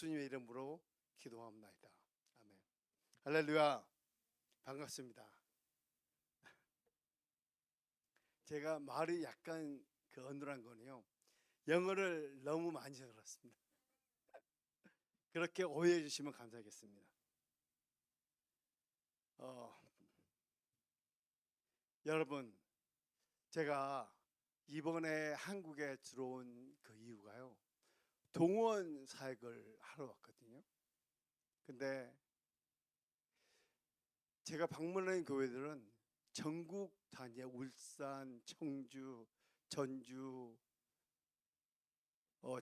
예수님의 이름으로 기도합니다. 아멘. 할렐루야. 반갑습니다. 제가 말이 약간 어눌한 거는요, 영어를 너무 많이 들었습니다. 그렇게 오해해 주시면 감사하겠습니다. 여러분, 제가 이번에 한국에 들어온 그 이유가요, 동원 사역을 하러 왔거든요. 근데 제가 방문한 교회들은 전국 단위의 울산, 청주, 전주,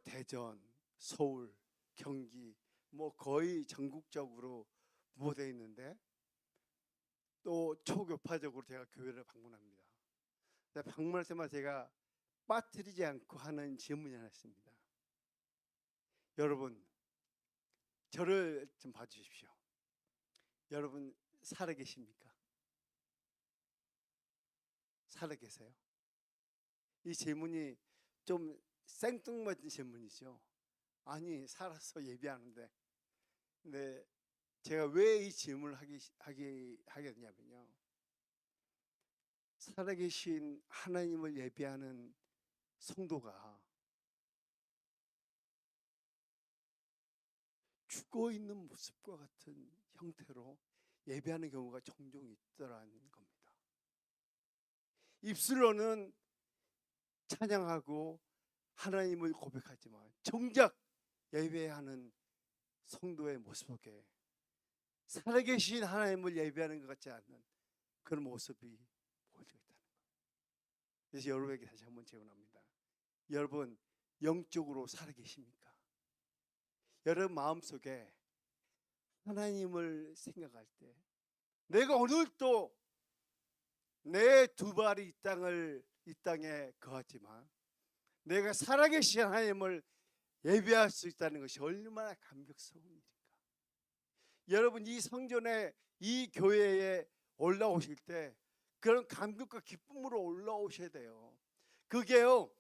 대전, 서울, 경기, 뭐 거의 전국적으로 부어되어 있는데, 또 초교파적으로 제가 교회를 방문합니다. 근데 방문할 때마다 제가 빠뜨리지 않고 하는 질문이 하나 있습니다. 여러분, 저를 좀 봐주십시오. 여러분 살아 계십니까? 살아 계세요? 이 질문이 좀 생뚱맞은 질문이죠. 아니, 살아서 예배하는데. 근데 제가 왜 이 질문을 하게 됐냐면요, 살아계신 하나님을 예배하는 성도가 죽어있는 모습과 같은 형태로 예배하는 경우가 종종 있더라는 겁니다. 입술로는 찬양하고 하나님을 고백하지만 정작 예배하는 성도의 모습 속에 살아계신 하나님을 예배하는 것 같지 않는 그런 모습이 보여지고 있다는 거예요. 그래서 여러분에게 다시 한번 제언합니다. 여러분 영적으로 살아계십니까? 여러분 마음속에 하나님을 생각할 때, 내가 오늘도 내 두 발이 이 땅에 거하지만 내가 살아계신 하나님을 예배할 수 있다는 것이 얼마나 감격스러운 일인가. 여러분 이 성전에, 이 교회에 올라오실 때 그런 감격과 기쁨으로 올라오셔야 돼요. 그게요,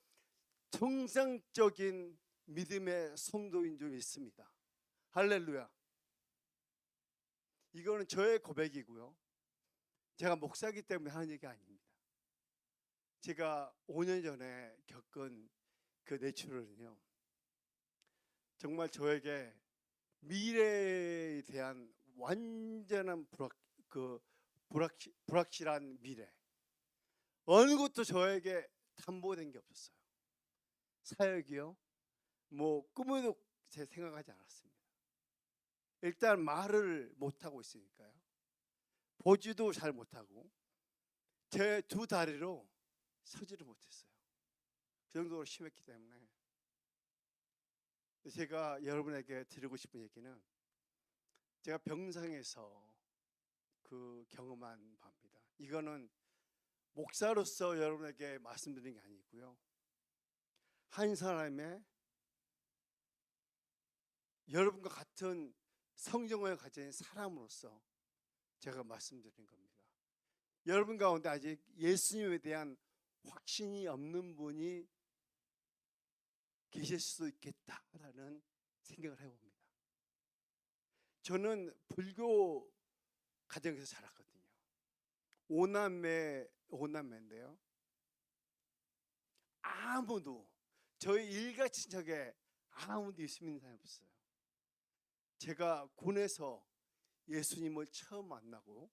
정상적인 믿음의 성도인 줄 믿습니다. 할렐루야. 이거는 저의 고백이고요, 제가 목사이기 때문에 하는 얘기 아닙니다. 제가 5년 전에 겪은 그 내추럴은요, 정말 저에게 미래에 대한 완전한 불확실한 미래, 어느 것도 저에게 담보된 게 없었어요. 사역이요, 뭐 꿈에도 제 생각하지 않았습니다. 일단 말을 못하고 있으니까요, 보지도 잘 못하고 제 두 다리로 서지를 못했어요. 그 정도로 심했기 때문에 제가 여러분에게 드리고 싶은 얘기는, 제가 병상에서 그 경험한 바입니다. 이거는 목사로서 여러분에게 말씀드린 게 아니고요, 한 사람의, 여러분과 같은 성경을 가진 사람으로서 제가 말씀드린 겁니다. 여러분 가운데 아직 예수님에 대한 확신이 없는 분이 계실 수도 있겠다라는 생각을 해봅니다. 저는 불교 가정에서 자랐거든요. 오남매인데요, 아무도, 저희 일가 친척에 아무도 예수 믿는 사람이 없어요. 제가 군에서 예수님을 처음 만나고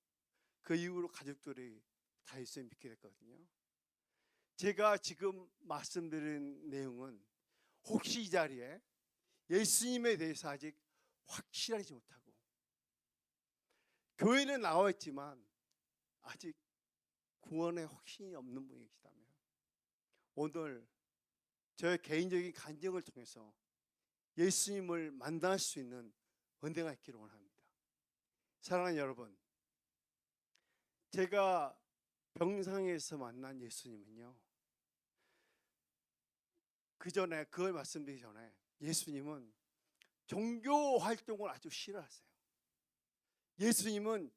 그 이후로 가족들이 다 예수님 믿게 됐거든요. 제가 지금 말씀드린 내용은 혹시 이 자리에 예수님에 대해서 아직 확실하지 못하고 교회는 나와 있지만 아직 구원의 확신이 없는 분이 계시다면, 오늘 저의 개인적인 간증을 통해서 예수님을 만날 수 있는 은혜가 있기를 원합니다. 사랑하는 여러분, 제가 병상에서 만난 예수님은요, 그 전에, 그걸 말씀드리기 전에 예수님은 종교 활동을 아주 싫어하세요. 예수님은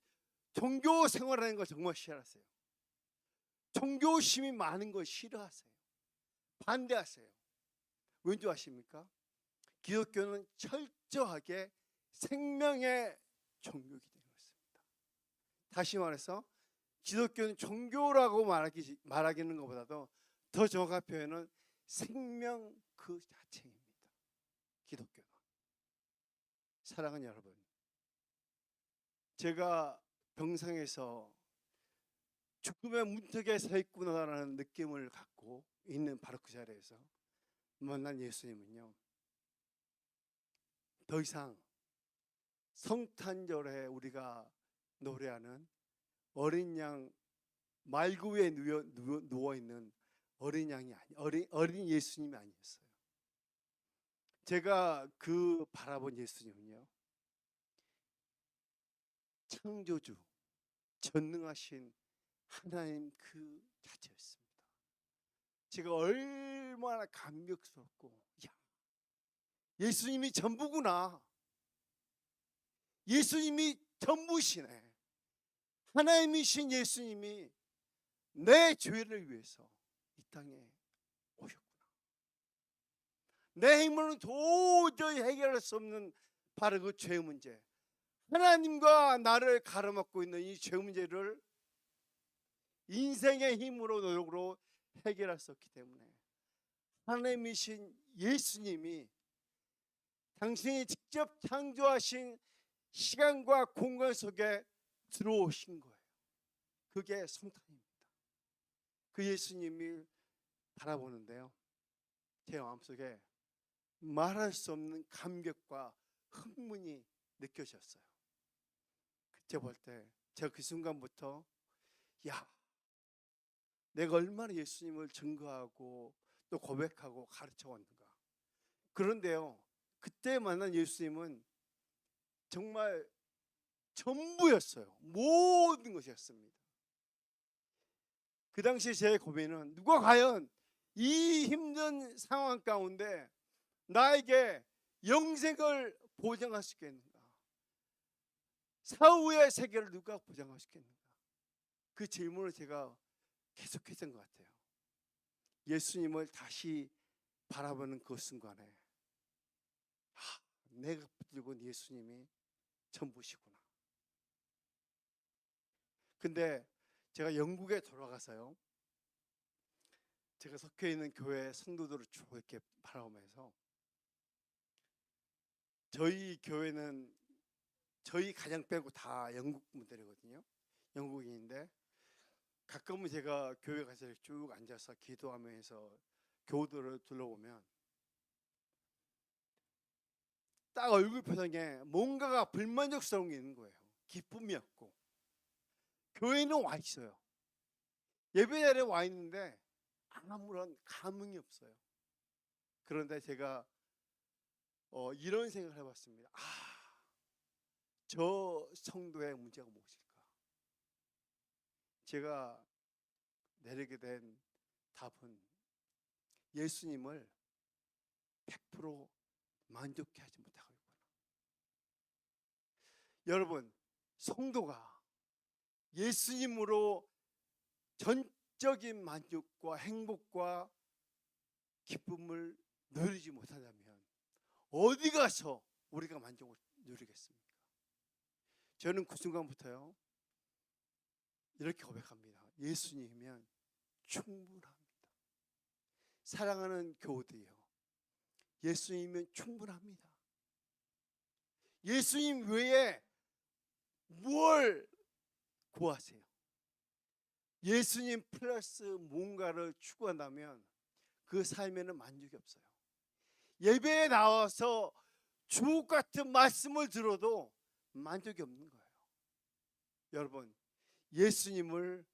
종교 생활하는 걸 정말 싫어하세요. 종교심이 많은 걸 싫어하세요. 반대하세요. 왠지 아십니까? 기독교는 철저하게 생명의 종교이기 되는 것입니다. 다시 말해서 기독교는 종교라고 말하기는 것보다도 더 정확한 표현은 생명 그 자체입니다. 기독교는. 사랑하는 여러분, 제가 병상에서 죽음의 문턱에 서 있구나라는 느낌을 갖고 있는 바로 그 자리에서 만난 예수님은요, 더 이상 성탄절에 우리가 노래하는 어린 양 말구 위에 누워 있는 어린 양이 어린 예수님이 아니었어요. 제가 그 바라본 예수님은요, 창조주 전능하신 하나님 그 자체였습니다. 제가 얼마나 감격스럽고, 야, 예수님이 전부구나. 예수님이 전부시네. 하나님이신 예수님이 내 죄를 위해서 이 땅에 오셨구나. 내 힘으로는 도저히 해결할 수 없는 바로 그 죄 문제, 하나님과 나를 가로막고 있는 이 죄 문제를 인생의 힘으로 노력으로 해결할 수 없기 때문에 하나님이신 예수님이 당신이 직접 창조하신 시간과 공간 속에 들어오신 거예요. 그게 성탄입니다. 그 예수님이 바라보는데요, 제 마음속에 말할 수 없는 감격과 흥분이 느껴졌어요. 그때 볼 때 제가 그 순간부터, 야, 내가 얼마나 예수님을 증거하고 또 고백하고 가르쳐 왔는가. 그런데요, 그때 만난 예수님은 정말 전부였어요. 모든 것이었습니다. 그 당시 제 고민은, 누가 과연 이 힘든 상황 가운데 나에게 영생을 보장할 수 있겠는가? 사후의 세계를 누가 보장할 수 있겠는가? 그 질문을 제가 계속했던 것 같아요. 예수님을 다시 바라보는 그 순간에, 내가 붙들고 온 예수님이 전부시구나. 근데 제가 영국에 돌아가서요, 제가 속해 있는 교회 성도들을 쭉 이렇게 바라보면서, 저희 교회는 저희 가정 빼고 다 영국 분들이거든요. 영국인인데 가끔은 제가 교회 가서 쭉 앉아서 기도하면서 교우들을 둘러보면 딱 얼굴 표정에 뭔가가 불만족스러운 게 있는 거예요. 기쁨이 없고. 교회는 와 있어요. 예배 자리에 와 있는데 아무런 감흥이 없어요. 그런데 제가 이런 생각을 해봤습니다. 저 성도의 문제가 무엇일까? 제가 내리게 된 답은 예수님을 100% 만족해 하지 못하겠구나. 여러분, 성도가 예수님으로 전적인 만족과 행복과 기쁨을 누리지 못한다면 어디 가서 우리가 만족을 누리겠습니까? 저는 그 순간부터요, 이렇게 고백합니다. 예수님이면 충분합니다. 사랑하는 교우들이요, 예수님이면 충분합니다. 예수님 외에 뭘 구하세요? 예수님 플러스 뭔가를 추구한다면 그 삶에는 만족이 없어요. 예배에 나와서 주옥 같은 말씀을 들어도 만족이 없는 거예요. 여러분, 예수님을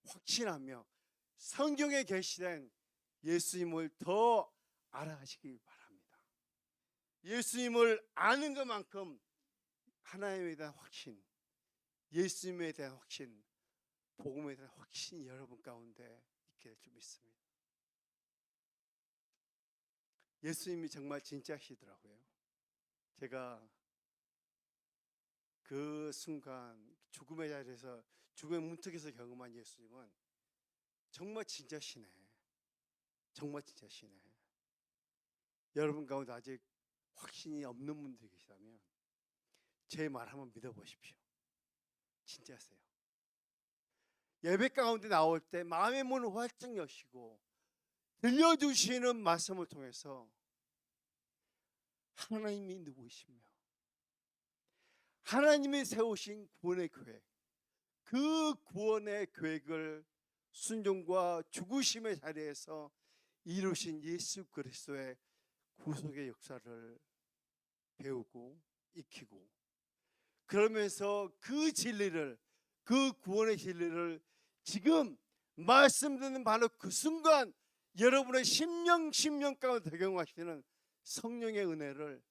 확신하며 성경에 계시된 예수님을 더 알아가시기 바랍니다. 예수님을 아는 것만큼 하나님에 대한 확신, 예수님에 대한 확신, 복음에 대한 확신이 여러분 가운데 있게 될 줄 믿습니다. 예수님이 정말 진짜시더라고요. 제가 그 순간 죽음의 자리에서, 죽음의 문턱에서 경험한 예수님은 정말 진짜시네. 정말 진짜시네. 여러분 가운데 아직 확신이 없는 분들이 계시다면 제 말 한번 믿어보십시오. 진짜세요. 예배 가운데 나올 때 마음의 문을 활짝 여시고 들려주시는 말씀을 통해서 하나님이 누구시며 하나님이 세우신 구원의 계획, 그 구원의 계획을 순종과 죽으심의 자리에서 이루신 예수 그리스도의 구속의 역사를 배우고 익히고, 그러면서 그 진리를, 그 구원의 진리를 지금 말씀 듣는 바로 그 순간 여러분의 심령 가운데 적용하시는 성령의 은혜를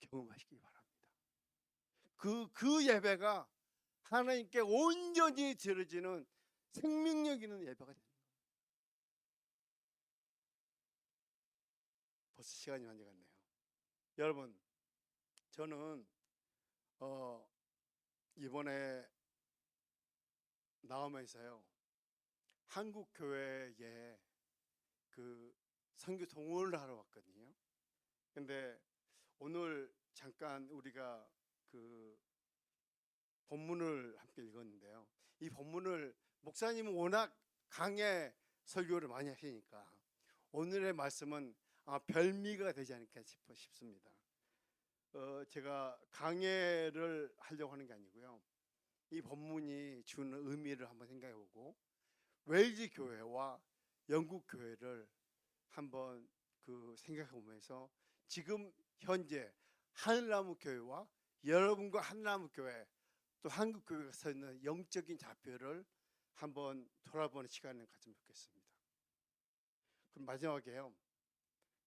경험하시기 바랍니다. 그 예배가 하나님께 온전히 드려지는 생명력 있는 예배가 됩니다. 벌써 시간이 많이 갔네요. 여러분, 저는 이번에 나오면서요, 한국 교회에 그 선교 동원을 하러 왔거든요. 근데 오늘 잠깐 우리가 그 본문을 함께 읽었는데요, 이 본문을 목사님은 워낙 강해 설교를 많이 하시니까 오늘의 말씀은 별미가 되지 않을까 싶습니다. 제가 강해를 하려고 하는 게 아니고요, 이 본문이 주는 의미를 한번 생각해보고 웨일즈 교회와 영국 교회를 한번 생각해보면서 지금 현재 하늘나무 교회와 여러분과 하늘나무 교회 또 한국 교회가 서 있는 영적인 좌표를 한번 돌아보는 시간을 가지면 좋겠습니다. 그럼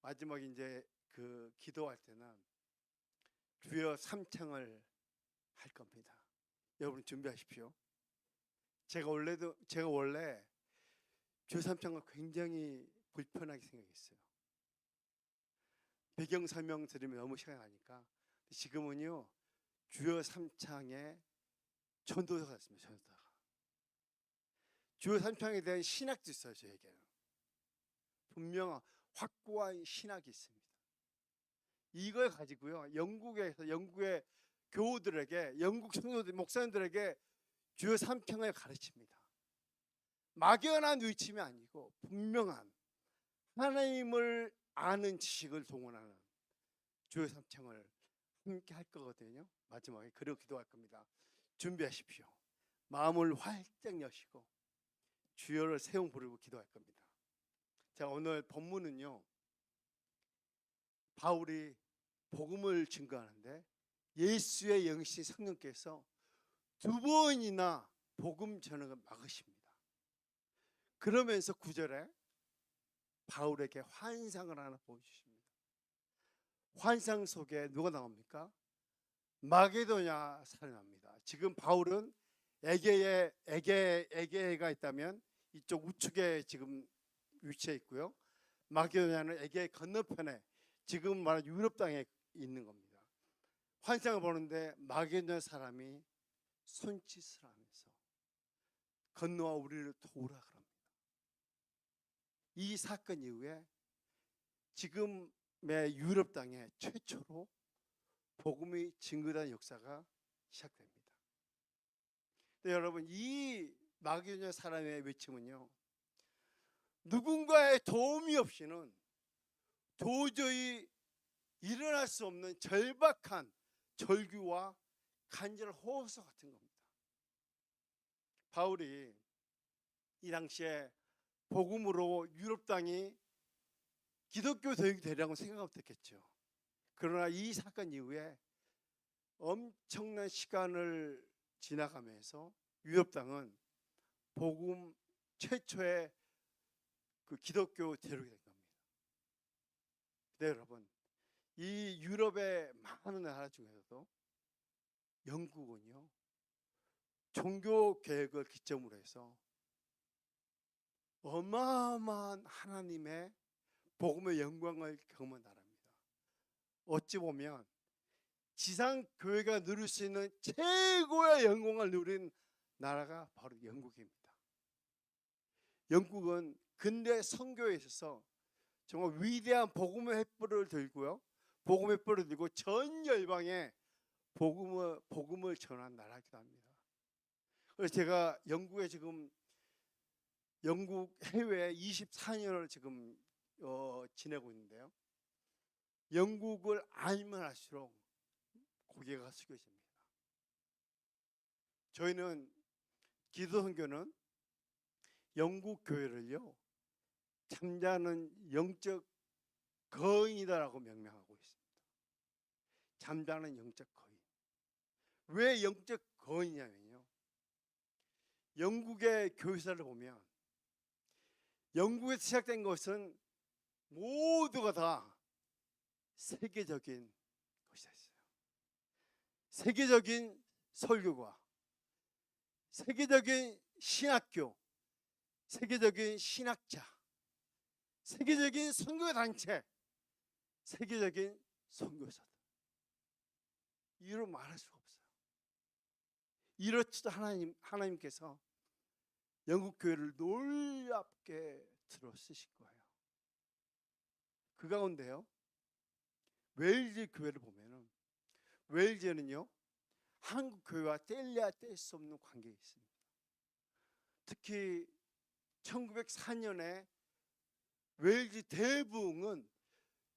마지막에 이제 기도할 때는 주여 삼창을 할 겁니다. 여러분 준비하십시오. 제가 원래 주여 삼창을 굉장히 불편하게 생각했어요. 배경 설명 드리면 너무 시간이 가니까 지금은요, 주여 삼창의 전도사가 있습니다. 전도사가. 주여 삼창에 대한 신학도 있어요. 저에게는 분명 확고한 신학이 있습니다. 이걸 가지고요, 영국의 교우들에게, 영국 성도들, 목사님들에게 주여 삼창을 가르칩니다. 막연한 위침이 아니고 분명한 하나님을 아는 지식을 동원하는 주여 삼창을 함께 할 거거든요. 마지막에 그리고 기도할 겁니다. 준비하십시오. 마음을 활짝 여시고 주여를 세용 부르고 기도할 겁니다. 자, 오늘 본문은요, 바울이 복음을 증거하는데 예수의 영이신 성령께서 2번이나 복음 전을 막으십니다. 그러면서 9절에 바울에게 환상을 하나 보여주십니다. 환상 속에 누가 나옵니까? 마게도냐 살아납니다. 지금 바울은 에게가 있다면 이쪽 우측에 지금 위치해 있고요, 마게도냐는 에게 건너편에 지금 말하는 유럽 땅에 있는 겁니다. 환상을 보는데 마게도냐 사람이 손짓을 하면서 건너와 우리를 도우라 그럽니다. 이 사건 이후에 지금의 유럽 땅에 최초로 복음이 증거된 역사가 시작됩니다. 근데 여러분, 이 마게도냐 사람의 외침은요, 누군가의 도움이 없이는 도저히 일어날 수 없는 절박한 절규와 간절한 호소 같은 겁니다. 바울이 이 당시에 복음으로 유럽 땅이 기독교 대륙이 되리라고 생각 못했겠죠. 그러나 이 사건 이후에 엄청난 시간을 지나가면서 유럽 땅은 복음 최초의 기독교 대륙이 된 겁니다. 네, 여러분, 이 유럽의 많은 나라 중에서도 영국은요, 종교 개혁을 기점으로 해서 어마어마한 하나님의 복음의 영광을 경험한 나라입니다. 어찌 보면 지상 교회가 누릴 수 있는 최고의 영광을 누린 나라가 바로 영국입니다. 영국은 근대 선교에 있어서 정말 위대한 복음의 횃불을 들고요, 복음의 뿔을 들고 전 열방에 복음을 전한 나라기도 합니다. 그래서 제가 영국에 지금 영국 해외에 24년을 지금 지내고 있는데요. 영국을 알면 알수록 고개가 숙여집니다. 저희는 기도 선교는 영국 교회를요, 잠자는 영적 거인이다라고 명명하고 있습니다. 잠자는 영적 거인. 왜 영적 거인이냐면요, 영국의 교회사를 보면 영국에서 시작된 것은 모두가 다 세계적인 것이었어요. 세계적인 설교과 세계적인 신학교, 세계적인 신학자, 세계적인 선교 단체, 세계적인 선교사들. 이로 말할 수가 없어요. 이렇지도 하나님께서 영국 교회를 놀랍게 들어 쓰실 거예요. 그 가운데요, 웨일즈 교회를 보면은 웨일즈는요, 한국 교회와 뗄래야 뗄 수 없는 관계가 있습니다. 특히 1904년에 웨일즈 대부흥은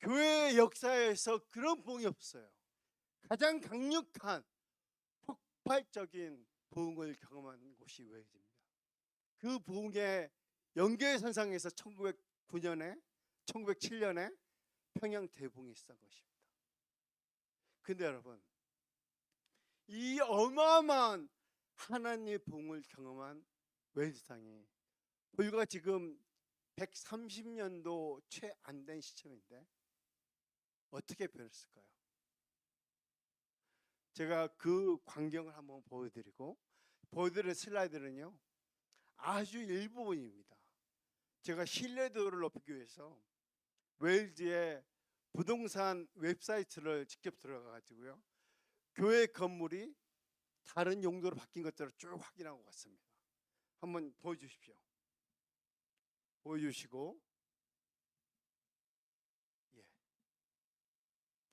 교회 역사에서 그런 부흥이 없어요. 가장 강력한 폭발적인 부흥을 경험한 곳이 웨일즈입니다. 그 부흥의 연계선상에서 1909년에 1907년에 평양 대부흥이 있었던 것입니다. 근데 여러분, 이 어마어마한 하나님의 부흥을 경험한 웨일즈 땅이 불과 지금 130년도 채 안 된 시점인데 어떻게 변했을까요? 제가 그 광경을 한번 보여드릴 슬라이드는요, 아주 일부분입니다. 제가 신뢰도를 높이기 위해서 웨일즈의 부동산 웹사이트를 직접 들어가 가지고요, 교회 건물이 다른 용도로 바뀐 것들을 쭉 확인하고 왔습니다. 한번 보여주십시오. 보여주시고, 예,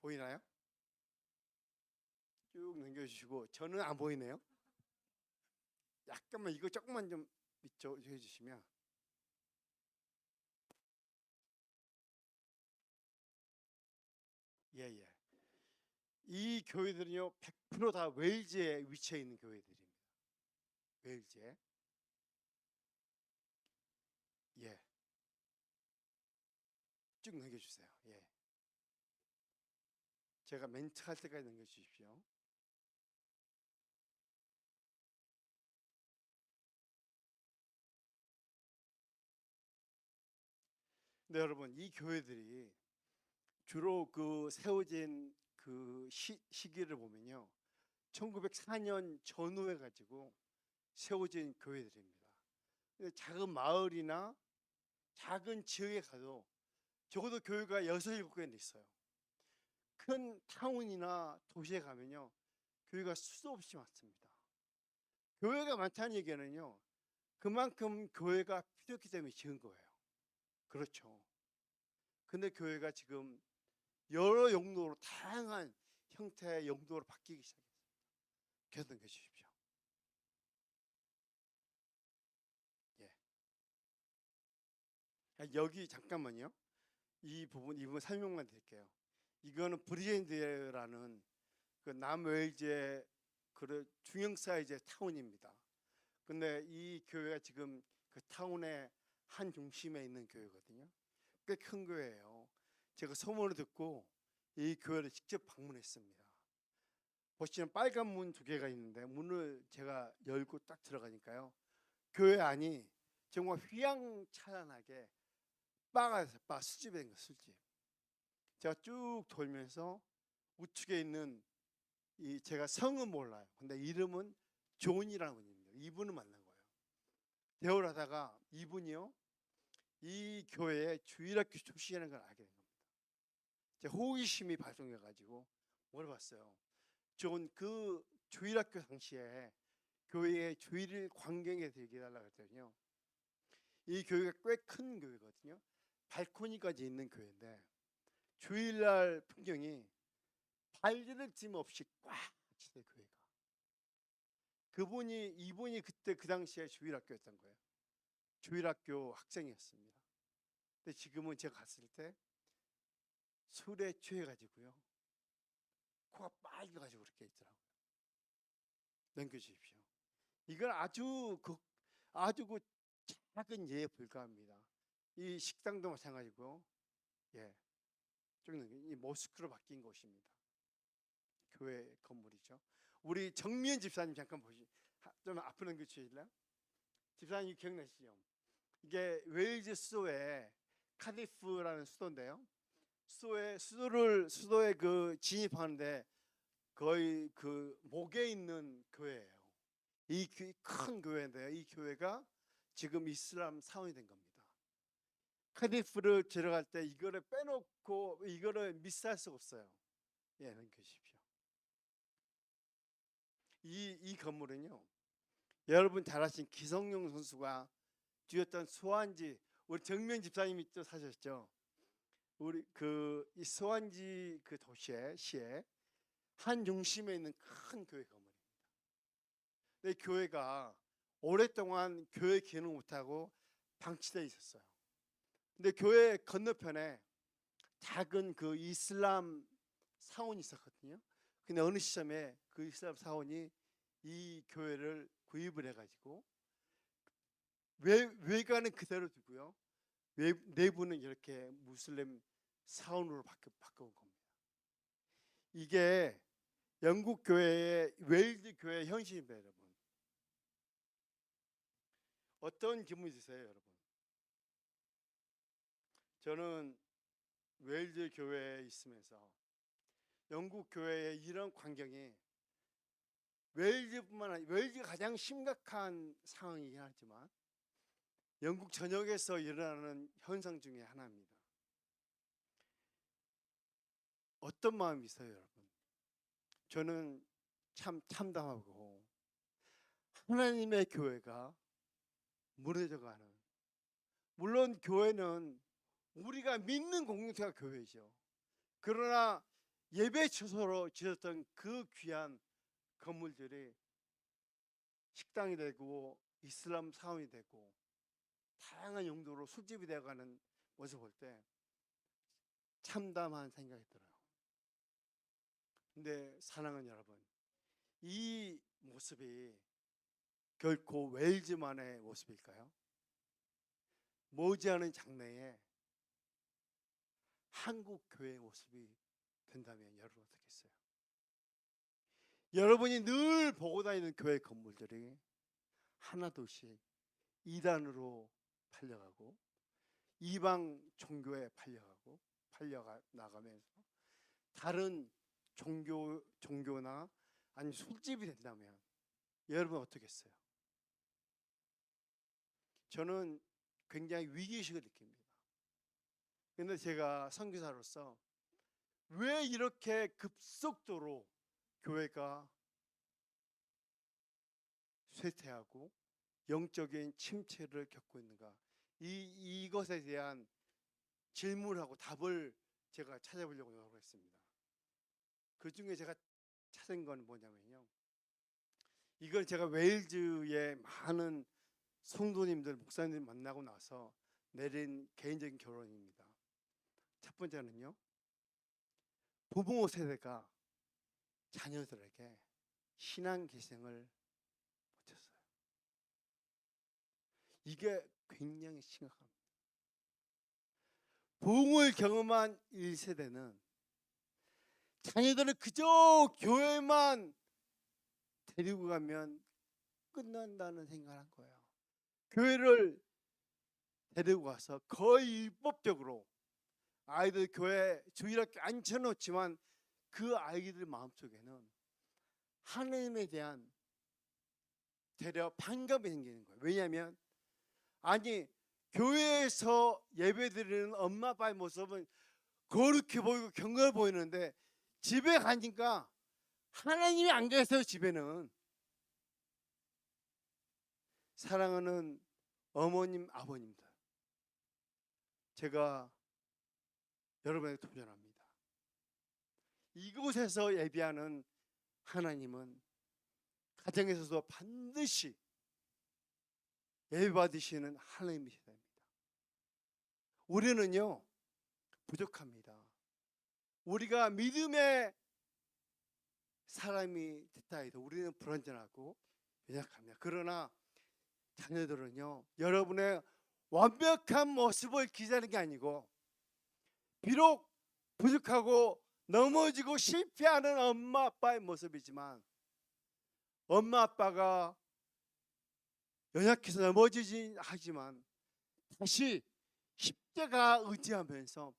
보이나요? 쭉 넘겨주시고, 저는 안 보이네요. 약간만 이거 조금만 좀 밑쪽 해주시면, 예. 이 교회들은요, 100% 다 웨일즈에 위치해 있는 교회들입니다. 웨일즈에. 예. 쭉 넘겨주세요. 예. 제가 멘트 할 때까지 넘겨주십시오. 네, 여러분, 이 교회들이 주로 그 세워진 그 시기를 보면요, 1904년 전후에 가지고 세워진 교회들입니다. 작은 마을이나 작은 지역에 가도 적어도 교회가 6, 7개는 있어요. 큰 타운이나 도시에 가면요, 교회가 수도 없이 많습니다. 교회가 많다는 얘기는요, 그만큼 교회가 필요했기 때문에 지은 거예요. 그렇죠. 근데 교회가 지금 여러 용도로, 다양한 형태의 용도로 바뀌기 시작했습니다. 계속 넘겨주십시오. 예. 여기 잠깐만요. 이 부분 설명만 드릴게요. 이거는 브리젠드라는 그 남웨일즈의 그 중형 사이즈의 타운입니다. 근데 이 교회가 지금 그 타운의 한 중심에 있는 교회거든요. 꽤 큰 교회예요. 제가 소문을 듣고 이 교회를 직접 방문했습니다. 보시면 빨간 문 2개가 있는데, 문을 제가 열고 딱 들어가니까요, 교회 안이 정말 휘황찬란하게 바가 수집이 된 거, 수집. 제가 쭉 돌면서 우측에 있는 제가 성은 몰라요. 근데 이름은 존이라는 분입니다. 이분을 만난 거예요. 대화를 하다가 이분이요, 이 교회의 주일학교 출신이라는 걸 알게 된 겁니다. 제 호기심이 발동해가지고 물어봤어요. 존, 그 주일학교 당시에 교회의 주일 광경에 되게 해달라고 했더니요, 이 교회가 꽤 큰 교회거든요. 발코니까지 있는 교회인데 주일날 풍경이 발디딜 틈 없이 꽉 찼어요. 교회가. 이분이 그때 그 당시에 주일학교였던 거예요. 주일학교 학생이었습니다. 근데 지금은 제가 갔을 때 술에 취해가지고요, 코가 빨개가지고 그렇게 있더라고요. 넘겨주십시오. 이건 아주 그 작은 예에 불과합니다. 이 식당도 마찬가지고, 예, 이 모스크로 바뀐 곳입니다. 교회 건물이죠. 우리 정미연 집사님 잠깐 좀 앞으로 넘겨주실래요? 집사님 기억나시죠? 이게 웨일즈 수도에 카디프라는 수도인데요. 수도에 그 진입하는데 거의 그 목에 있는 교회예요. 이 큰 교회인데요. 이 교회가 지금 이슬람 사원이 된 겁니다. 카디프를 들어갈 때 이거를 빼놓고 이거를 미스할 수가 없어요. 예, 넘겨주십시오. 이 건물은요, 여러분 잘 아신 기성용 선수가 뛰었던 소환지, 우리 정면 집사님이 또 사셨죠. 우리 이 소환지 그 시에 한 중심에 있는 큰 교회 건물입니다. 근데 교회가 오랫동안 교회 기능 못하고 방치되어 있었어요. 근데 교회 건너편에 작은 그 이슬람 사원이 있었거든요. 근데 어느 시점에 그 이슬람 사원이 이 교회를 구입을 해가지고 외관은 그대로 두고요, 내부는 이렇게 무슬림 사원으로 바꿔온 겁니다. 이게 영국 교회의 웨일즈 교회의 현실입니다, 여러분. 어떤 기분이 드세요, 여러분? 저는 웨일즈 교회에 있으면서 영국 교회의 이런 광경이 웨일즈뿐만 아니라 웨일즈가 가장 심각한 상황이긴 하지만 영국 전역에서 일어나는 현상 중에 하나입니다. 어떤 마음이 있어요, 여러분? 저는 참 참담하고 하나님의 교회가 무너져가는, 물론 교회는 우리가 믿는 공동체가 교회죠. 그러나 예배 처소로 지었던 그 귀한 건물들이 식당이 되고 이슬람 사원이 되고 다양한 용도로 술집이 되어가는 모습을 볼 때 참담한 생각이 들어요. 근데 사랑하는 여러분, 이 모습이 결코 웨일즈만의 모습일까요? 머지않은 장래에 한국 교회의 모습이 된다면 여러분 어떻겠어요? 여러분이 늘 보고 다니는 교회 건물들이 하나둘씩 이단으로 팔려가고 이방 종교에 팔려나가면서 다른 종교나 아니 술집이 된다면 여러분 어떻겠어요? 저는 굉장히 위기의식을 느낍니다. 그런데 제가 선교사로서 왜 이렇게 급속도로 교회가 쇠퇴하고 영적인 침체를 겪고 있는가, 이것에 대한 질문하고 답을 제가 찾아보려고 노력했습니다. 그 중에 제가 찾은 건 뭐냐면요, 이걸 제가 웨일즈의 많은 성도님들, 목사님들 만나고 나서 내린 개인적인 결론입니다. 첫 번째는요, 부모 세대가 자녀들에게 신앙 계승을 못했어요. 이게 굉장히 심각합니다. 부흥을 경험한 1세대는 자녀들을 그저 교회만 데리고 가면 끝난다는 생각을 한 거예요. 교회를 데리고 가서 거의 율법적으로 아이들 교회 주일학교 앉혀놓지만 그 아이들 마음속에는 하나님에 대한 되려 반감이 생기는 거예요. 왜냐하면 아니 교회에서 예배드리는 엄마 아빠의 모습은 거룩해 보이고 경건해 보이는데 집에 가니까 하나님이 안 계세요. 집에는. 사랑하는 어머님, 아버님들, 제가 여러분에게 도전합니다. 이곳에서 예배하는 하나님은 가정에서도 반드시 예배받으시는 하나님이시다. 우리는요 부족합니다. 우리가 믿음의 사람이 됐다 해도 우리는 불완전하고 연약합니다. 그러나 자녀들은요 여러분의 완벽한 모습을 기대하는 게 아니고, 비록 부족하고 넘어지고 실패하는 엄마 아빠의 모습이지만, 엄마 아빠가 연약해서 넘어지긴 하지만 다시 십자가 의지하면서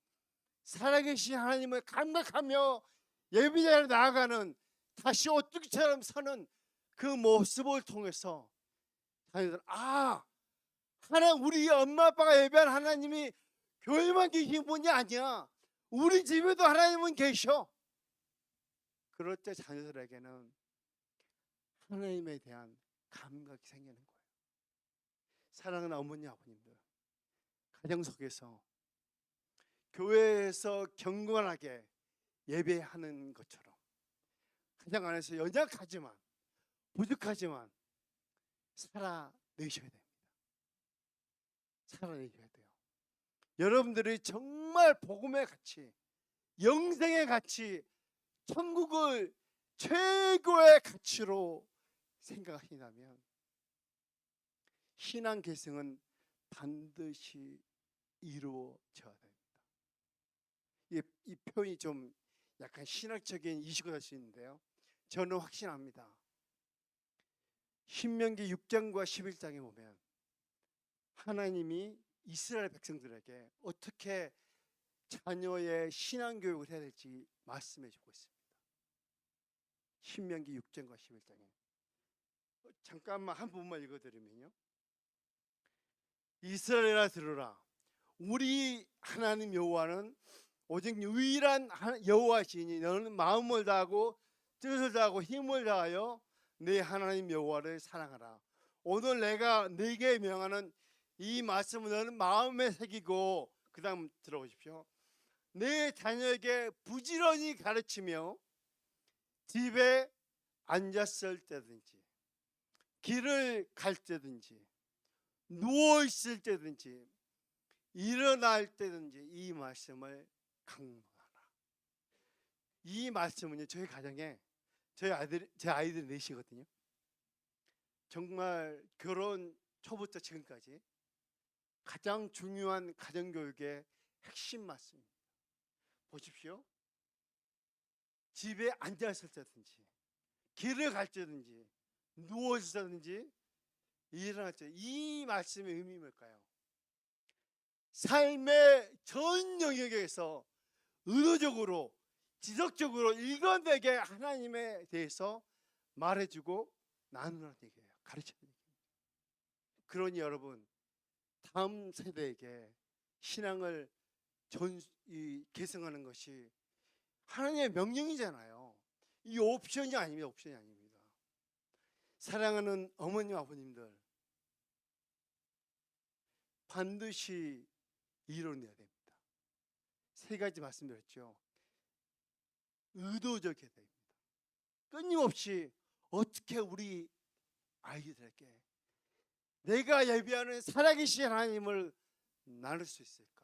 살아계신 하나님을 감격하며 예배자로 나아가는, 다시 오뚜기처럼 서는 그 모습을 통해서 자녀들은 하나님, 우리 엄마 아빠가 예배한 하나님이 교회만 계신 분이 아니야, 우리 집에도 하나님은 계셔. 그럴 때 자녀들에게는 하나님에 대한 감각이 생기는 거예요. 사랑하는 어머니 아버님들, 가정 속에서 교회에서 경건하게 예배하는 것처럼 가정 안에서 연약하지만 부족하지만 살아내셔야 됩니다. 살아내셔야 돼요. 여러분들이 정말 복음의 가치, 영생의 가치, 천국을 최고의 가치로 생각하신다면 신앙 계승은 반드시 이루어져야 됩니다. 이 표현이 좀 약간 신학적인 이슈가 될 수 있는데요, 저는 확신합니다. 신명기 6장과 11장에 보면 하나님이 이스라엘 백성들에게 어떻게 자녀의 신앙교육을 해야 될지 말씀해 주고 있습니다. 신명기 6장과 11장에 잠깐만 한 부분만 읽어드리면요, 이스라엘아 들으라, 우리 하나님 여호와는 오직 유일한 여호와시니 너는 마음을 다하고 뜻을 다하고 힘을 다하여 내 하나님 여호와를 사랑하라. 오늘 내가 네게 명하는 이 말씀을 너는 마음에 새기고, 그 다음 들어보십시오. 내 자녀에게 부지런히 가르치며 집에 앉았을 때든지 길을 갈 때든지 누워 있을 때든지 일어날 때든지 이 말씀을 강론하라. 이 말씀은요, 저희 가정에 제 아이들 넷이거든요. 정말 결혼 초부터 지금까지 가장 중요한 가정교육의 핵심 말씀입니다. 보십시오. 집에 앉아있을 때든지 길을 갈 때든지 누워 있을 때든지 일어날 때, 이 말씀의 의미 뭘까요? 삶의 전 영역에서 의도적으로 지속적으로 일관되게 하나님에 대해서 말해주고 나누는 얘기예요. 가르치는 얘기예요. 그러니 여러분, 다음 세대에게 신앙을 계승하는 것이 하나님의 명령이잖아요. 이 옵션이 아닙니다. 옵션이 아닙니다. 사랑하는 어머님 아버님들, 반드시 이뤄내야 됩니다. 세 가지 말씀드렸죠. 의도적이어야 됩니다. 끊임없이 어떻게 우리 아이들에게 내가 예배하는 살아계신 하나님을 나눌 수 있을까?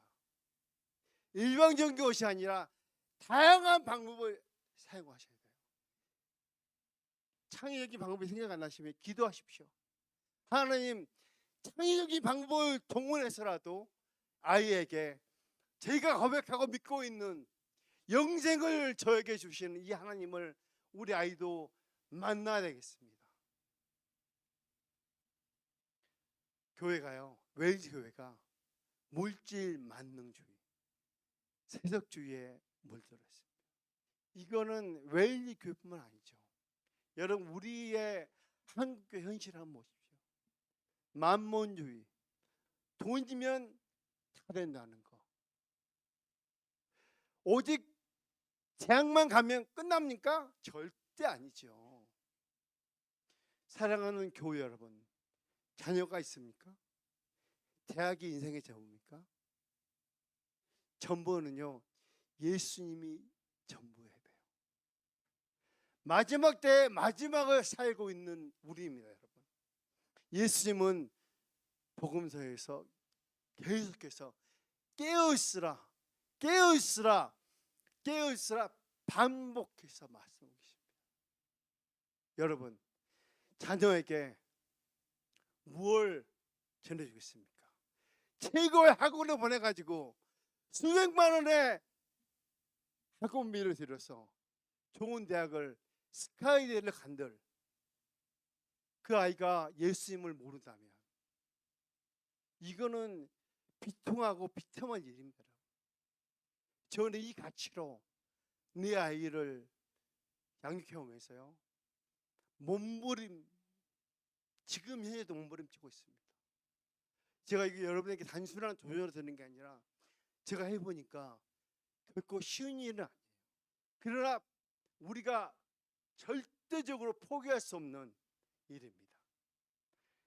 일방적인 것이 아니라 다양한 방법을 사용하셔야 돼요. 창의적인 방법이 생각 안 나시면 기도하십시오. 하나님, 창의적인 방법을 동원해서라도 아이에게 제가 고백하고 믿고 있는 영생을 저에게 주시는 이 하나님을 우리 아이도 만나야 되겠습니다. 교회가요, 웨일즈 교회가 물질 만능주의, 세속주의에 물들어 있습니다. 이거는 웨일즈 교회뿐만 아니죠. 여러분, 우리의 한국교회 현실을 한번 보십시오. 만몬주의, 돈이면 다 된다는 거. 오직 대학만 가면 끝납니까? 절대 아니죠. 사랑하는 교회 여러분, 자녀가 있습니까? 대학이 인생의 전부입니까? 전부는요, 예수님이 전부해야 돼요. 마지막 때의 마지막을 살고 있는 우리입니다, 여러분. 예수님은 복음서에서 계속해서 깨어있으라, 깨어있으라, 깨어있으라 반복해서 말씀하고 계십니다. 여러분, 자녀에게 무엇을 전해주겠습니까? 최고의 학원을 보내가지고 수백만 원의 학원비를 들여서 좋은 대학을 스카이대를 간들 그 아이가 예수님을 모른다면 이거는 비통하고 비참한 일입니다. 저는 이 가치로 내 아이를 양육해 오면서요, 지금 현재도 몸부림치고 있습니다. 제가 이게 여러분에게 단순한 조언을 드리는 게 아니라 제가 해보니까 결코 쉬운 일은 아니에요. 그러나 우리가 절대적으로 포기할 수 없는 일입니다.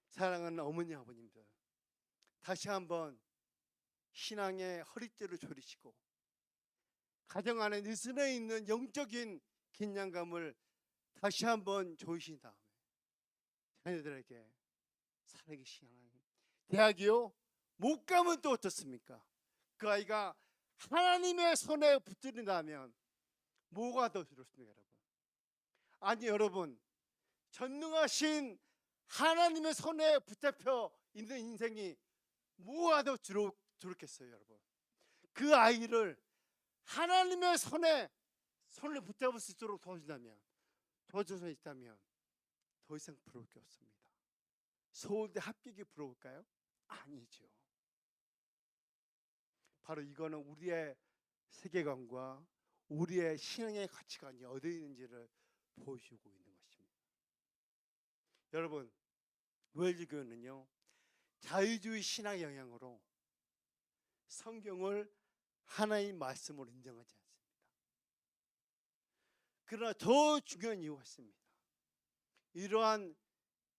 사랑하는 어머니 아버님들, 다시 한번 신앙의 허리띠를 조리시고 가정 안에 느슨해 있는 영적인 긴장감을 다시 한번 조이신 다음에 자녀들에게 살아계신 하나님, 대학이요? 못 가면 또 어떻습니까? 그 아이가 하나님의 손에 붙들린다면 뭐가 더 좋습니까, 여러분? 아니, 여러분, 전능하신 하나님의 손에 붙잡혀 있는 인생이 뭐가 더 좋겠어요, 여러분? 그 아이를 하나님의 손을 붙잡을 수 있도록 도와준다면, 도와줄 수 있다면 더 이상 부러울 게 없습니다. 서울대 합격이 부러울까요? 아니죠. 바로 이거는 우리의 세계관과 우리의 신앙의 가치관이 어디에 있는지를 보여주고 있는 것입니다. 여러분, 웰즈교회는요, 자유주의 신앙의 영향으로 성경을 하나의 말씀으로 인정하지 않습니다. 그러나 더 중요한 이유가 있습니다. 이러한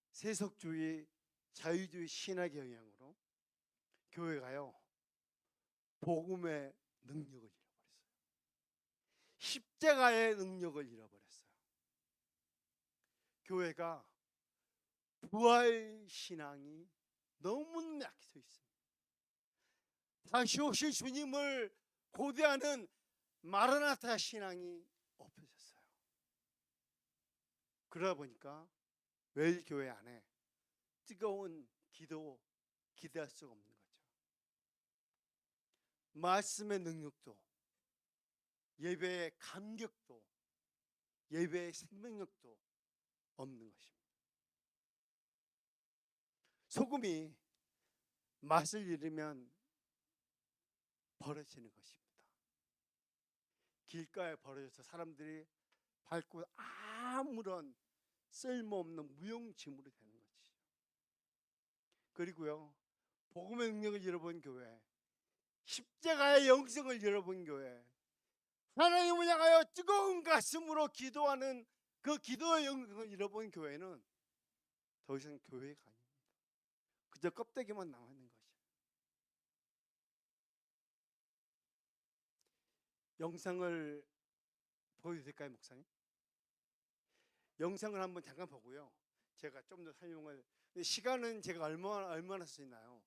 세속주의, 자유주의 신학의 영향으로 교회가요, 복음의 능력을 잃어버렸어요. 십자가의 능력을 잃어버렸어요. 교회가 부활 신앙이 너무 약해져 있습니다. 다시 오실 주님을 고대하는 마라나타 신앙이 없어졌어요. 그러다 보니까 매일 교회 안에 뜨거운 기대할 수가 없는 거죠. 말씀의 능력도, 예배의 감격도, 예배의 생명력도 없는 것입니다. 소금이 맛을 잃으면 버려지는 것입니다. 길가에 버려져서 사람들이 밟고 아무런 쓸모없는 무용지물이 되는 것이죠. 그리고요, 복음의 능력을 잃어본 교회, 십자가의 영성을 잃어본 교회, 하나님을 향하여 뜨거운 가슴으로 기도하는 그 기도의 영성을 잃어본 교회는 더 이상 교회가 아닙니다. 그저 껍데기만 남아있는 것이에요. 영상을 보여도 될까요, 목사님? 영상을 한번 잠깐 보고요, 제가 좀 더 설명을, 시간은 제가 얼마나 쓸 수 있나요?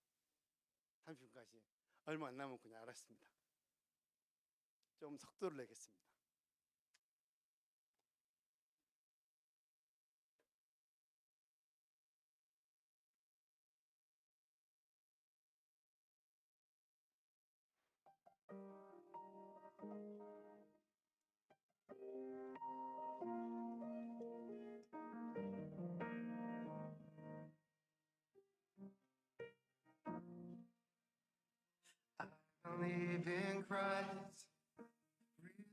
30분까지 얼마 안 남았군요. 알았습니다. 좀 속도를 내겠습니다. I believe in Christ, risen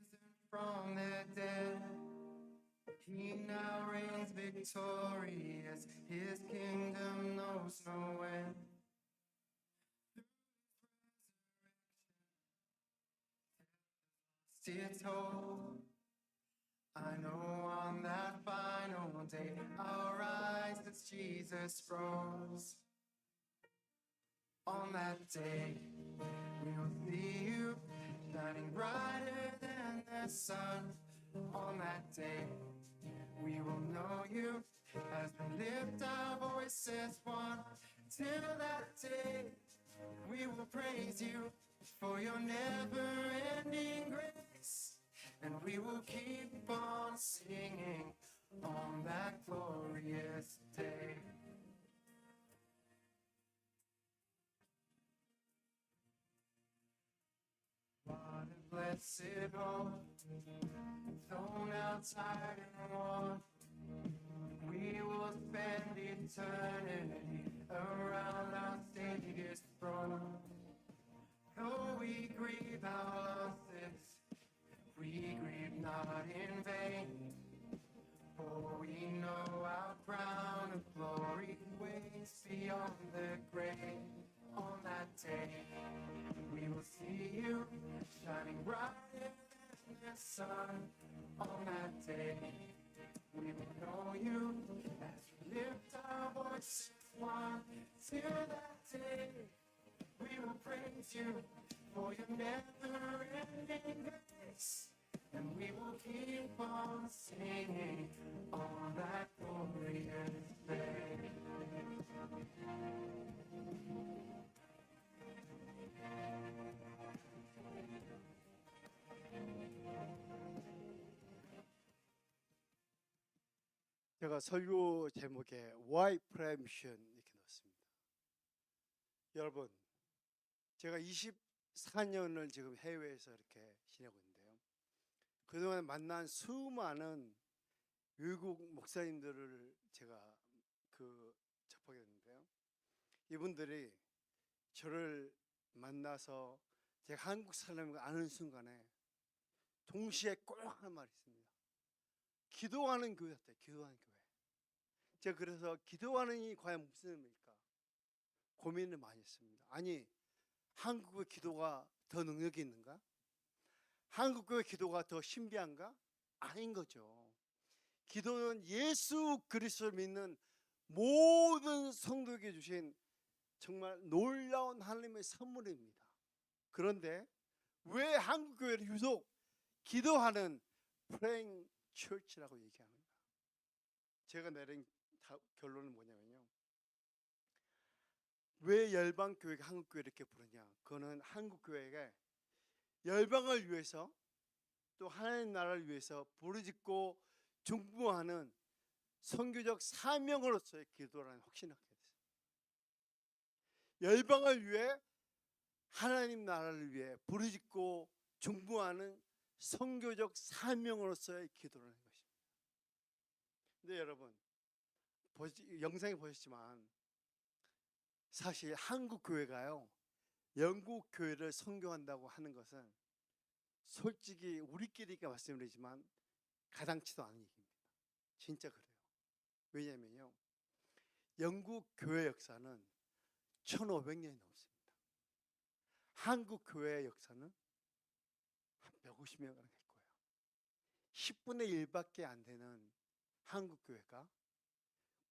from the dead. He now reigns victorious. His kingdom knows no end. Its hope. I know on that final day I'll rise as Jesus rose. On that day we'll see you shining brighter than the sun. On that day we will know you as we lift our voices one. Till that day, we will praise you for your never-ending grace, and we will keep on singing on that glorious day. What a blessed hope, thrown outside and won. We will spend eternity around our Savior's throne. Though we grieve our losses, we grieve not in vain. For we know our crown of glory waits beyond the grave. On that day, we will see you shining brighter than the sun. On that day, we will know you as we lift our voices one. Till that day, we will praise you for your never-ending grace, and we will keep on singing on that glorious day. 제가 설교 제목에 Why Pray Mission 이렇게 넣었습니다. 여러분, 제가 24년을 지금 해외에서 이렇게 지내고 있는데요. 그동안 만난 수많은 외국 목사님들을 제가 접하게 됐는데요. 이분들이 저를 만나서 제가 한국 사람을 아는 순간에 동시에 꼭 하는 말이 있습니다. 기도하는 교회 같아요. 기도하는 교회. 제가 그래서 기도하는 이 과연 무슨 의미일까 고민을 많이 했습니다. 아니, 한국의 기도가 더 능력이 있는가? 한국의 기도가 더 신비한가? 아닌 거죠. 기도는 예수 그리스도를 믿는 모든 성도에게 주신 정말 놀라운 하나님의 선물입니다. 그런데 왜 한국교회를 유독 기도하는 praying church라고 얘기하는가? 제가 내린 결론은 뭐냐면요, 왜 열방교회가 한국교회 이렇게 부르냐? 그거는 한국교회가 열방을 위해서 또 하나님 나라를 위해서 부르짖고 중보하는 선교적 사명으로서의 기도라는 확신을 갖게 됐어요. 열방을 위해 하나님 나라를 위해 부르짖고 중보하는 선교적 사명으로서의 기도라는 것입니다. 근데 여러분, 영상에 보셨지만 사실 한국 교회가요, 영국 교회를 선교한다고 하는 것은 솔직히 우리끼리가 말씀드리지만 가당치도 않은 얘기입니다. 진짜 그래요. 왜냐면요, 영국 교회 역사는 1500년이 넘습니다. 한국 교회의 역사는 한 150년간 할 거예요. 10분의 1밖에 안 되는 한국 교회가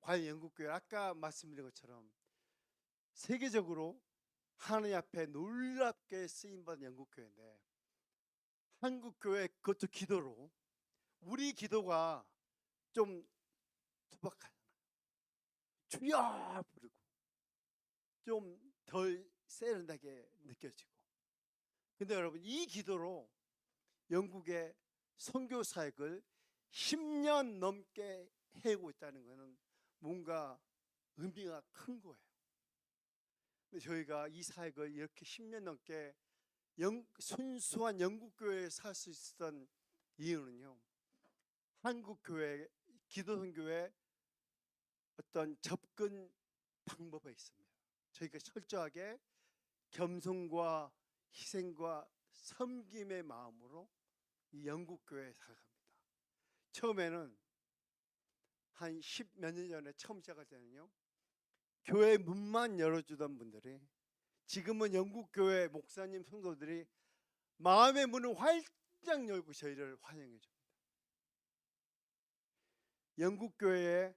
과연 영국 교회, 아까 말씀드린 것처럼 세계적으로 하나님 앞에 놀랍게 쓰임받은 영국 교회인데, 한국 교회 그것도 기도로, 우리 기도가 좀 투박하잖아요. 주여 부르고 좀 덜 세련되게 느껴지고. 근데 여러분, 이 기도로 영국의 선교 사역을 10년 넘게 해오고 있다는 것은 뭔가 의미가 큰 거예요. 근데 저희가 이 사역을 이렇게 10년 넘게 순수한 영국 교회에 살 수 있었던 이유는요, 한국 교회 기도 선교의 어떤 접근 방법에 있습니다. 저희가 철저하게 겸손과 희생과 섬김의 마음으로 이 영국 교회에 살아갑니다. 처음에는 한 10몇 년 전에 처음 시작할 때는요, 교회 문만 열어주던 분들이 지금은 영국 교회 목사님 성도들이 마음의 문을 활짝 열고 저희를 환영해 줍니다. 영국 교회의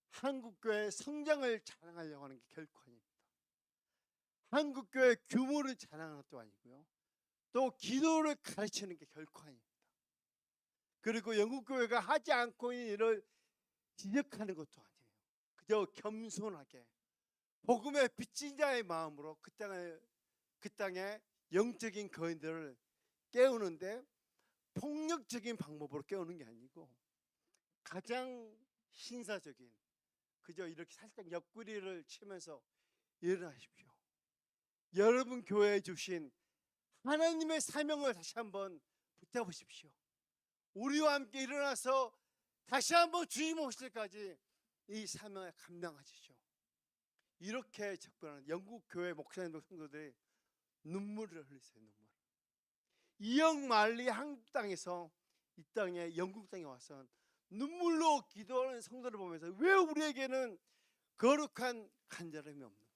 한국 교회의 성장을 자랑하려고 하는 게 결코 아닙니다. 한국 교회의 규모를 자랑하는 것도 아니고요, 또 기도를 가르치는 게 결코 아닙니다. 그리고 영국 교회가 하지 않고 있는 일을 지적하는 것도 아니에요. 그저 겸손하게 복음의 빚진 자의 마음으로 그 땅에 영적인 거인들을 깨우는데 폭력적인 방법으로 깨우는 게 아니고 가장 신사적인 그저 이렇게 살짝 옆구리를 치면서 일어나십시오. 여러분 교회에 주신 하나님의 사명을 다시 한번 붙잡으십시오. 우리와 함께 일어나서 다시 한번 주님 오실 때까지 이 사명을 감당하십시오. 이렇게 접근하는 영국 교회 목사님들 성도들이 눈물을 흘리세요. 눈물. 이역 말리 한국 땅에서 이 땅에 영국 땅에 와서 눈물로 기도하는 성도를 보면서 왜 우리에게는 거룩한 간절함이 없는가?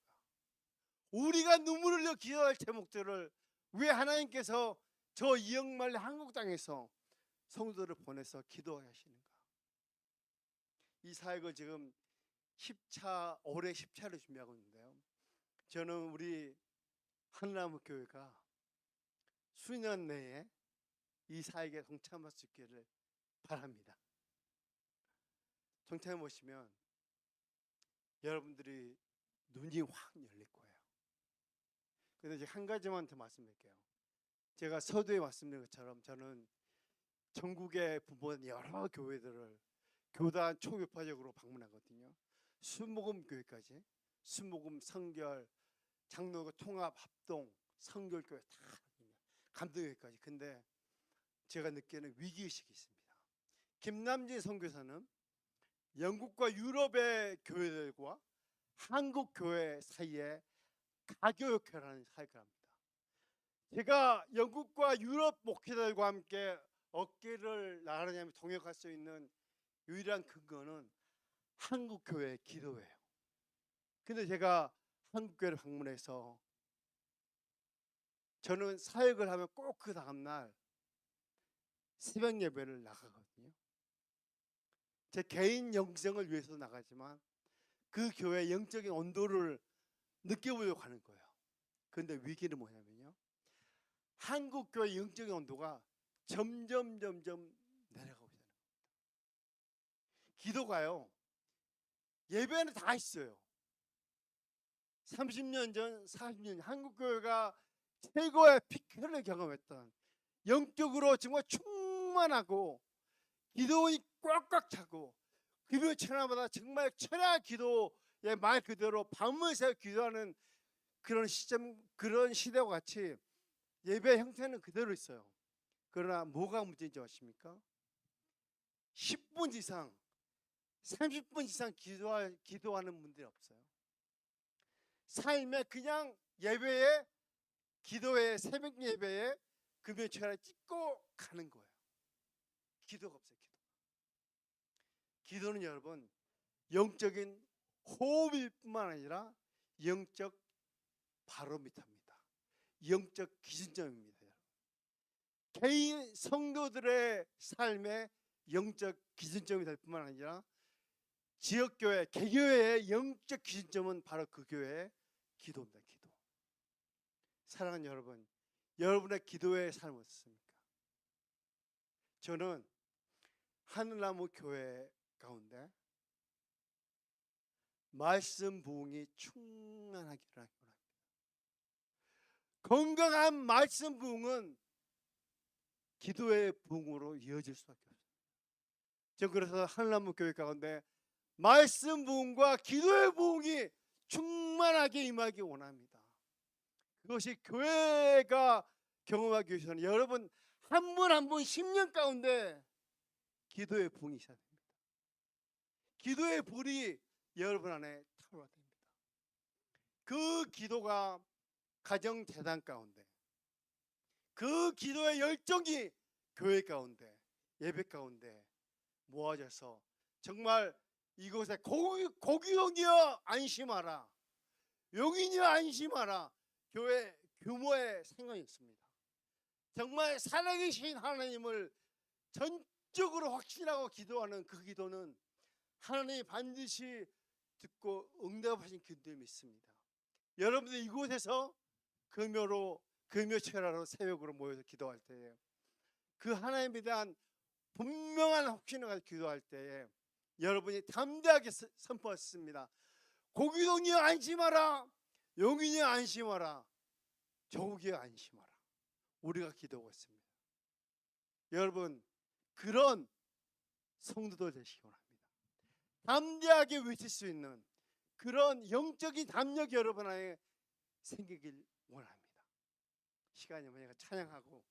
우리가 눈물을 흘려 기도할 제목들을 왜 하나님께서 저 이역 말리 한국 땅에서 성도들을 보내서 기도하게 하시는가? 이 사역을 지금 10차 올해 10차를 준비하고 있는데요. 저는 우리 하늘나무 교회가 수년 내에 이 사역에 동참할 수 있기를 바랍니다. 동참해 보시면 여러분들이 눈이 확 열릴 거예요. 그런데 이제 한 가지만 더 말씀드릴게요. 제가 서두에 말씀드린 것처럼 저는 전국에 분포된 여러 교회들을 교단 초교파적으로 방문하거든요. 순복음 교회까지, 순복음 성결, 장로교 통합 합동, 성결교회 다 감동교회까지. 근데 제가 느끼는 위기의식이 있습니다. 김남진 선교사는 영국과 유럽의 교회들과 한국 교회 사이에 가교역회라는 사역을 합니다. 제가 영국과 유럽 목회자들과 함께 어깨를 나란히 동역할 수 있는 유일한 근거는 한국 교회의 기도예요. 근데 제가 한국 교회를 방문해서 저는 사역을 하면 꼭 그 다음날 새벽 예배를 나가거든요. 제 개인 영성을 위해서 나가지만 그 교회의 영적인 온도를 느껴보려고 하는 거예요. 그런데 위기는 뭐냐면요, 한국 교회 영적인 온도가 점점 내려가고 있다는 겁니다. 기도가요, 예배는 다 있어요. 30년 전, 40년 한국 교회가 최고의 피크를 경험했던, 영적으로 정말 충만하고 기도원이 꽉꽉 차고 금요 천하마다 정말 천하 기도의 말 그대로 밤을 새워 기도하는 그런 시점, 그런 시대와 같이 예배 형태는 그대로 있어요. 그러나 뭐가 문제인지 아십니까? 10분 이상, 30분 이상 기도하는 분들이 없어요. 삶에 그냥 예배에, 기도에, 새벽 예배에 금요 천하를 찍고 가는 거예요. 기도가 없어요. 기도는 여러분 영적인 호흡일 뿐만 아니라 영적 바로미터입니다. 영적 기준점입니다. 개인 성도들의 삶의 영적 기준점이 될 뿐만 아니라 지역교회, 개교회의 영적 기준점은 바로 그 교회의 기도입니다. 기도. 사랑하는 여러분, 여러분의 기도의 삶은 어떻습니까? 저는 하늘나무 교회 가운데 말씀 부흥이 충만하기를 원합니다. 건강한 말씀 부흥은 기도의 부흥으로 이어질 수밖에 없습니다. 저 그래서 하늘나무 교회 가운데 말씀 부흥과 기도의 부흥이 충만하게 임하기 원합니다. 그것이 교회가 경험하기 위해서는 여러분 한 분 한 분 10년 가운데 기도의 부흥이 있어야 됩니다. 기도의 불이 여러분 안에 타올라야 됩니다. 그 기도가 가정 재단 가운데, 그 기도의 열정이 교회 가운데, 예배 가운데 모아져서 정말 이곳에 고기용이여 안심하라, 용인이여 안심하라, 교회 규모의 생각이 있습니다. 정말 살아계신 하나님을 전적으로 확신하고 기도하는 그 기도는 하나님이 반드시 듣고 응답하신 기도를 믿습니다. 여러분들 이곳에서 금요철야로 새벽으로 모여서 기도할 때에 그 하나님에 대한 분명한 확신을 가지고 기도할 때에 여러분이 담대하게 선포했습니다. 고기동이여 안심하라. 용인이여 안심하라. 조국이여 안심하라. 우리가 기도하고 있습니다. 여러분, 그런 성도들 되시기 원합니다. 담대하게 외칠 수 있는 그런 영적인 담력이 여러분 안에 생기길 원합니다. 시간이 뭐냐가 찬양하고